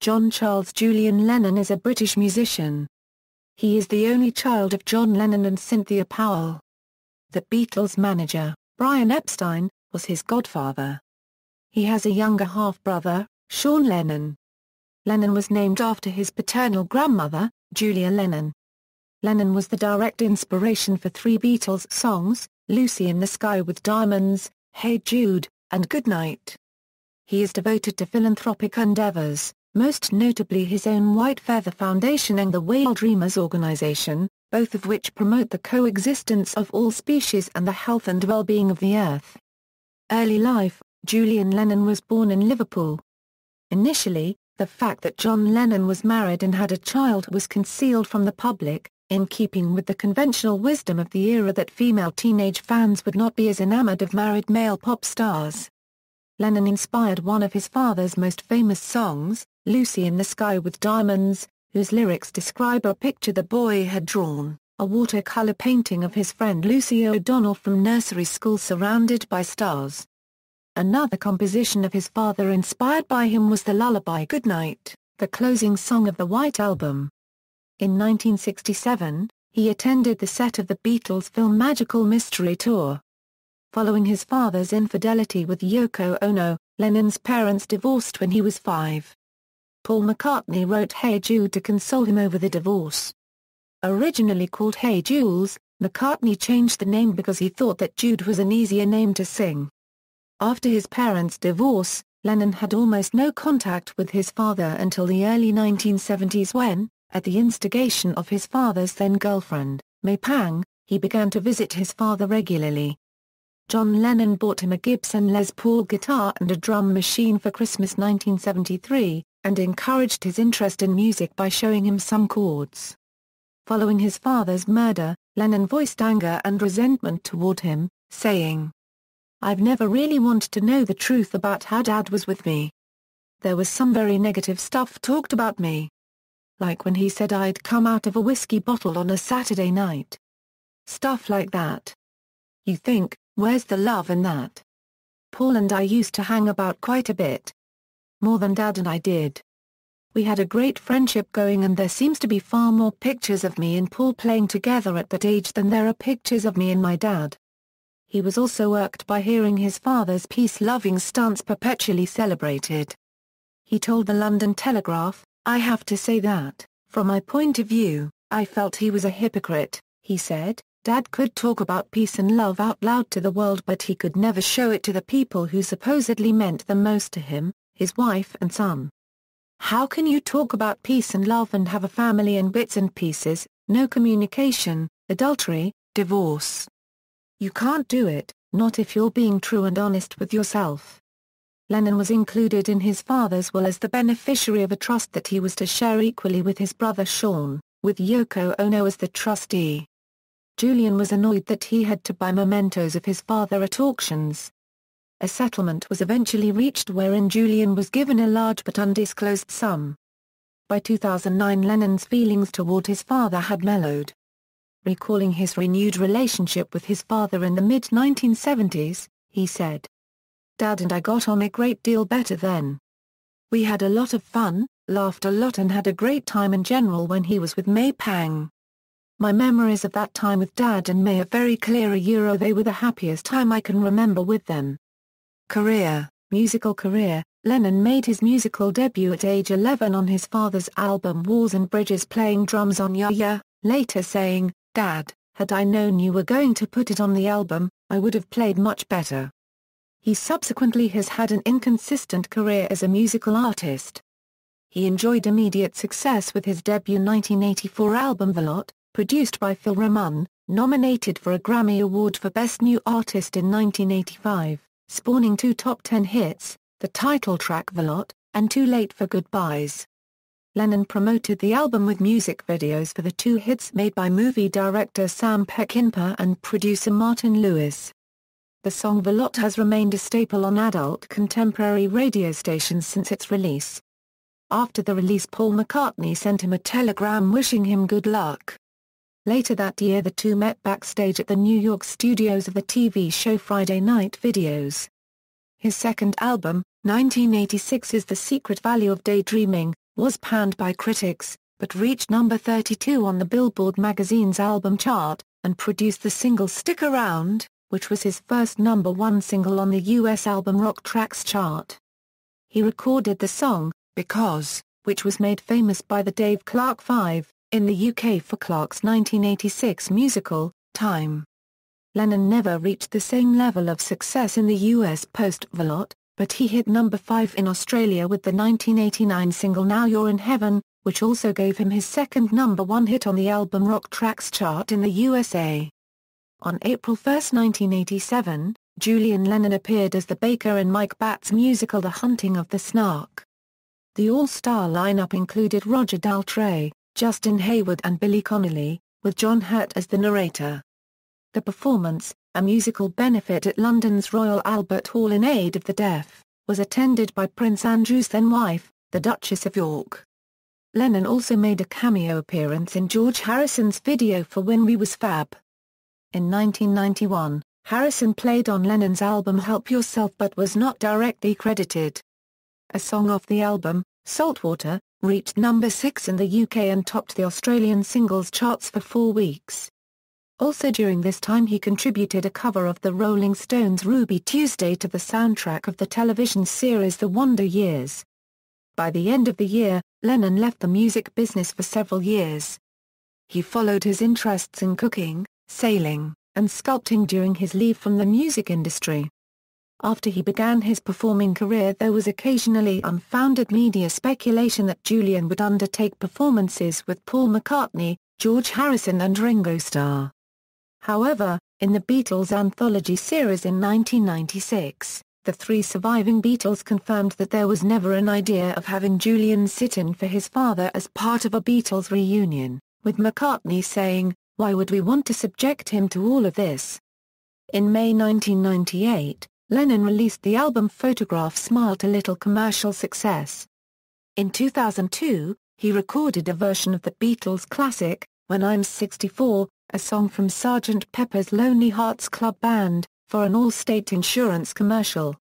John Charles Julian Lennon is a British musician. He is the only child of John Lennon and Cynthia Powell. The Beatles' manager, Brian Epstein, was his godfather. He has a younger half-brother, Sean Lennon. Lennon was named after his paternal grandmother, Julia Lennon. Lennon was the direct inspiration for three Beatles songs, Lucy in the Sky with Diamonds, Hey Jude, and Goodnight. He is devoted to philanthropic endeavors, most notably his own White Feather Foundation and the Whaledreamers Organization, both of which promote the coexistence of all species and the health and well-being of the Earth. Early life: Julian Lennon was born in Liverpool. Initially, the fact that John Lennon was married and had a child was concealed from the public, in keeping with the conventional wisdom of the era that female teenage fans would not be as enamored of married male pop stars. Lennon inspired one of his father's most famous songs, Lucy in the Sky with Diamonds, whose lyrics describe a picture the boy had drawn, a watercolor painting of his friend Lucy O'Donnell from nursery school surrounded by stars. Another composition of his father inspired by him was the lullaby Goodnight, the closing song of the White Album. In 1967, he attended the set of the Beatles' film Magical Mystery Tour. Following his father's infidelity with Yoko Ono, Lennon's parents divorced when he was 5. Paul McCartney wrote Hey Jude to console him over the divorce. Originally called Hey Jules, McCartney changed the name because he thought that Jude was an easier name to sing. After his parents' divorce, Lennon had almost no contact with his father until the early 1970s when, at the instigation of his father's then-girlfriend, May Pang, he began to visit his father regularly. John Lennon bought him a Gibson Les Paul guitar and a drum machine for Christmas 1973, and encouraged his interest in music by showing him some chords. Following his father's murder, Lennon voiced anger and resentment toward him, saying, "I've never really wanted to know the truth about how Dad was with me. There was some very negative stuff talked about me. Like when he said I'd come out of a whiskey bottle on a Saturday night. Stuff like that. You think, where's the love in that? Paul and I used to hang about quite a bit. More than Dad and I did. We had a great friendship going and there seems to be far more pictures of me and Paul playing together at that age than there are pictures of me and my dad." He was also irked by hearing his father's peace-loving stance perpetually celebrated. He told the London Telegraph, "I have to say that, from my point of view, I felt he was a hypocrite," he said. "Dad could talk about peace and love out loud to the world but he could never show it to the people who supposedly meant the most to him, his wife and son. How can you talk about peace and love and have a family in bits and pieces, no communication, adultery, divorce? You can't do it, not if you're being true and honest with yourself." Lennon was included in his father's will as the beneficiary of a trust that he was to share equally with his brother Sean, with Yoko Ono as the trustee. Julian was annoyed that he had to buy mementos of his father at auctions. A settlement was eventually reached wherein Julian was given a large but undisclosed sum. By 2009 Lennon's feelings toward his father had mellowed. Recalling his renewed relationship with his father in the mid-1970s, he said, "Dad and I got on a great deal better then. We had a lot of fun, laughed a lot and had a great time in general when he was with May Pang. My memories of that time with Dad and May are very clear. They were the happiest time I can remember with them." Musical career. Lennon made his musical debut at age 11 on his father's album Walls and Bridges playing drums on Ya Ya, later saying, "Dad, had I known you were going to put it on the album, I would have played much better." He subsequently has had an inconsistent career as a musical artist. He enjoyed immediate success with his debut 1984 album Veloute, produced by Phil Ramone, nominated for a Grammy Award for Best New Artist in 1985, spawning two top 10 hits, the title track Veloute, and Too Late for Goodbyes. Lennon promoted the album with music videos for the two hits made by movie director Sam Peckinpah and producer Martin Lewis. The song Veloute has remained a staple on adult contemporary radio stations since its release. After the release, Paul McCartney sent him a telegram wishing him good luck. Later that year the two met backstage at the New York studios of the TV show Friday Night Videos. His second album, 1986's The Secret Value of Daydreaming, was panned by critics, but reached number 32 on the Billboard magazine's album chart, and produced the single Stick Around, which was his first number one single on the US Album Rock Tracks chart. He recorded the song, Because, which was made famous by the Dave Clark 5, in the UK for Clark's 1986 musical, Time. Lennon never reached the same level of success in the US post-Velout, but he hit number 5 in Australia with the 1989 single Now You're in Heaven, which also gave him his second number one hit on the Album Rock Tracks chart in the USA. On April 1, 1987, Julian Lennon appeared as the baker in Mike Batt's musical The Hunting of the Snark. The all-star lineup included Roger Daltrey, Justin Hayward and Billy Connolly, with John Hurt as the narrator. The performance, a musical benefit at London's Royal Albert Hall in aid of the deaf, was attended by Prince Andrew's then-wife, the Duchess of York. Lennon also made a cameo appearance in George Harrison's video for When We Was Fab. In 1991, Harrison played on Lennon's album Help Yourself but was not directly credited. A song off the album, Saltwater, reached number 6 in the UK and topped the Australian singles charts for 4 weeks. Also during this time he contributed a cover of the Rolling Stones' Ruby Tuesday to the soundtrack of the television series The Wonder Years. By the end of the year, Lennon left the music business for several years. He followed his interests in cooking, sailing, and sculpting during his leave from the music industry. After he began his performing career, there was occasionally unfounded media speculation that Julian would undertake performances with Paul McCartney, George Harrison and Ringo Starr. However, in the Beatles anthology series in 1996, the 3 surviving Beatles confirmed that there was never an idea of having Julian sit in for his father as part of a Beatles reunion, with McCartney saying, "Why would we want to subject him to all of this?" In May 1998, Lennon released the album Photograph Smile to little commercial success. In 2002, he recorded a version of the Beatles' classic, When I'm 64, a song from Sgt. Pepper's Lonely Hearts Club Band, for an Allstate insurance commercial.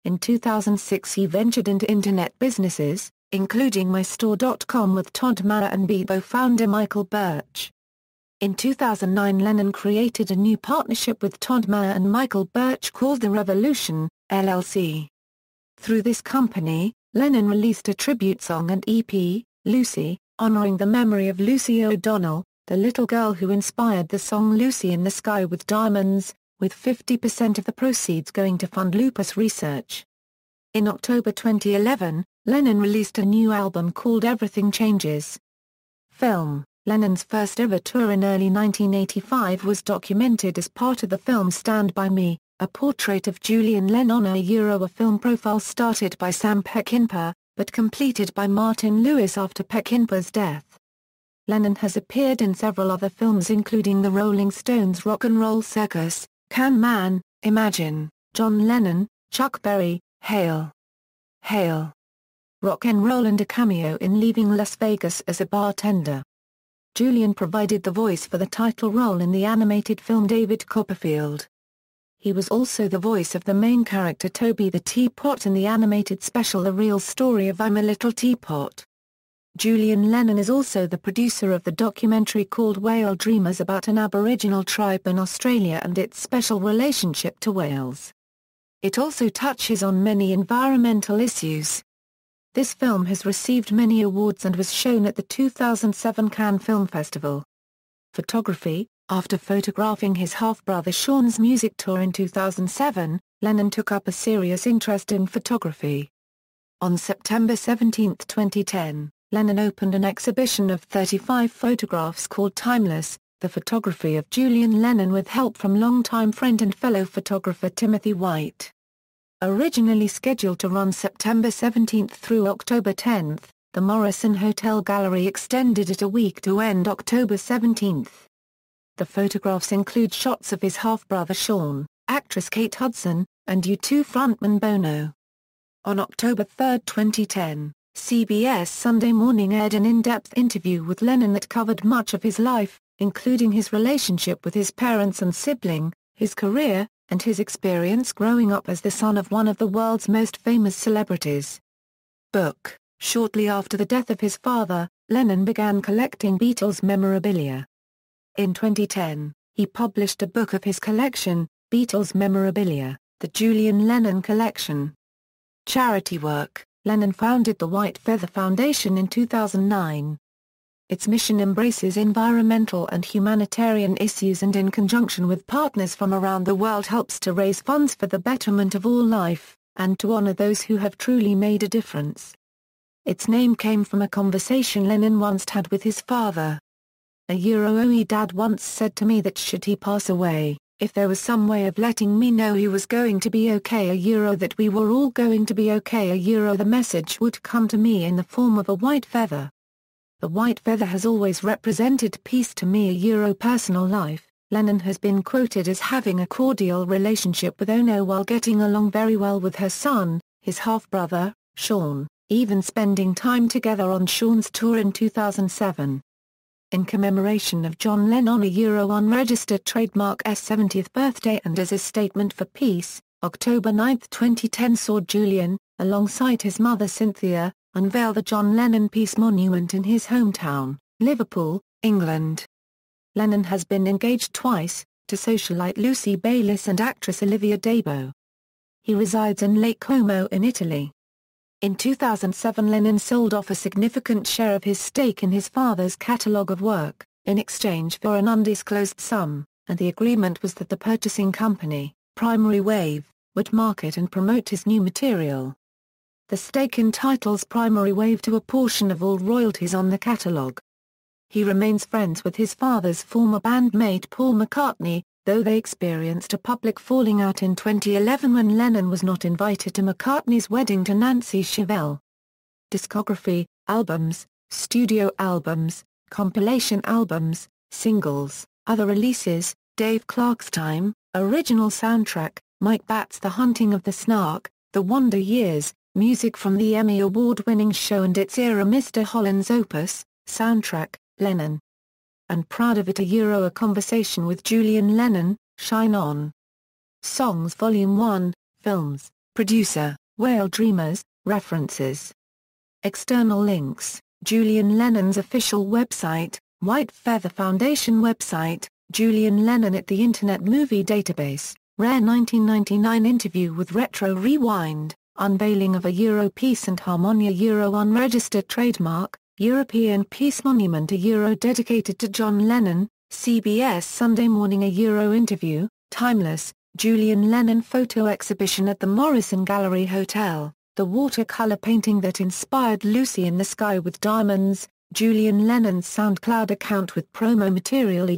In 2006 he ventured into internet businesses, including MyStore.com with Todd Mara and Bebo founder Michael Birch. In 2009 Lennon created a new partnership with Todd Mara and Michael Birch called The Revolution, LLC. Through this company, Lennon released a tribute song and EP, Lucy, honoring the memory of Lucy O'Donnell, the little girl who inspired the song Lucy in the Sky with Diamonds, with 50% of the proceeds going to fund lupus research. In October 2011, Lennon released a new album called Everything Changes. Film. Lennon's first ever tour in early 1985 was documented as part of the film Stand By Me, a portrait of Julian Lennon, a film profile started by Sam Peckinpah, but completed by Martin Lewis after Peckinpah's death. Lennon has appeared in several other films including The Rolling Stones' Rock and Roll Circus, Can Man, Imagine, John Lennon, Chuck Berry, Hail! Hail! Rock and Roll and a cameo in Leaving Las Vegas as a bartender. Julian provided the voice for the title role in the animated film David Copperfield. He was also the voice of the main character Toby the Teapot in the animated special The Real Story of I'm a Little Teapot. Julian Lennon is also the producer of the documentary called Whaledreamers about an Aboriginal tribe in Australia and its special relationship to whales. It also touches on many environmental issues. This film has received many awards and was shown at the 2007 Cannes Film Festival. Photography. After photographing his half-brother Sean's music tour in 2007, Lennon took up a serious interest in photography. On September 17, 2010, Lennon opened an exhibition of 35 photographs called Timeless, the photography of Julian Lennon with help from longtime friend and fellow photographer Timothy White. Originally scheduled to run September 17 through October 10, the Morrison Hotel Gallery extended it a week to end October 17. The photographs include shots of his half-brother Sean, actress Kate Hudson, and U2 frontman Bono. On October 3, 2010, CBS Sunday Morning aired an in-depth interview with Lennon that covered much of his life, including his relationship with his parents and sibling, his career, and his experience growing up as the son of one of the world's most famous celebrities. Book. Shortly after the death of his father, Lennon began collecting Beatles memorabilia. In 2010, he published a book of his collection, Beatles Memorabilia, the Julian Lennon Collection. Charity work. Lennon founded the White Feather Foundation in 2009. Its mission embraces environmental and humanitarian issues and in conjunction with partners from around the world helps to raise funds for the betterment of all life, and to honor those who have truly made a difference. Its name came from a conversation Lennon once had with his father. "Oh, Dad once said to me that should he pass away, if there was some way of letting me know he was going to be okay, that we were all going to be okay, the message would come to me in the form of a white feather. The white feather has always represented peace to me, personal life." Lennon has been quoted as having a cordial relationship with Ono while getting along very well with her son, his half-brother, Sean, even spending time together on Sean's tour in 2007. In commemoration of John Lennon unregistered trademark's 70th birthday and as a statement for peace, October 9, 2010 saw Julian, alongside his mother Cynthia, unveil the John Lennon Peace Monument in his hometown, Liverpool, England. Lennon has been engaged twice, to socialite Lucy Bayliss and actress Olivia d'Abo. He resides in Lake Como in Italy. In 2007 Lennon sold off a significant share of his stake in his father's catalogue of work, in exchange for an undisclosed sum, and the agreement was that the purchasing company, Primary Wave, would market and promote his new material. The stake entitles Primary Wave to a portion of all royalties on the catalogue. He remains friends with his father's former bandmate Paul McCartney, though they experienced a public falling out in 2011 when Lennon was not invited to McCartney's wedding to Nancy Chevelle. Discography, albums, studio albums, compilation albums, singles, other releases, Dave Clark's Time, original soundtrack, Mike Batt's The Hunting of the Snark, The Wonder Years, music from the Emmy Award-winning show and its era Mr. Holland's Opus, soundtrack, Lennon. And Proud of It A Conversation with Julian Lennon, Shine On. Songs Volume 1, Films, Producer, Whaledreamers, References. External links, Julian Lennon's official website, White Feather Foundation website, Julian Lennon at the Internet Movie Database, Rare 1999 interview with Retro Rewind, unveiling of a Peace and Harmonia unregistered trademark, European Peace Monument dedicated to John Lennon, CBS Sunday Morning interview, Timeless, Julian Lennon photo exhibition at the Morrison Gallery Hotel, the watercolor painting that inspired Lucy in the Sky with Diamonds, Julian Lennon's SoundCloud account with promo material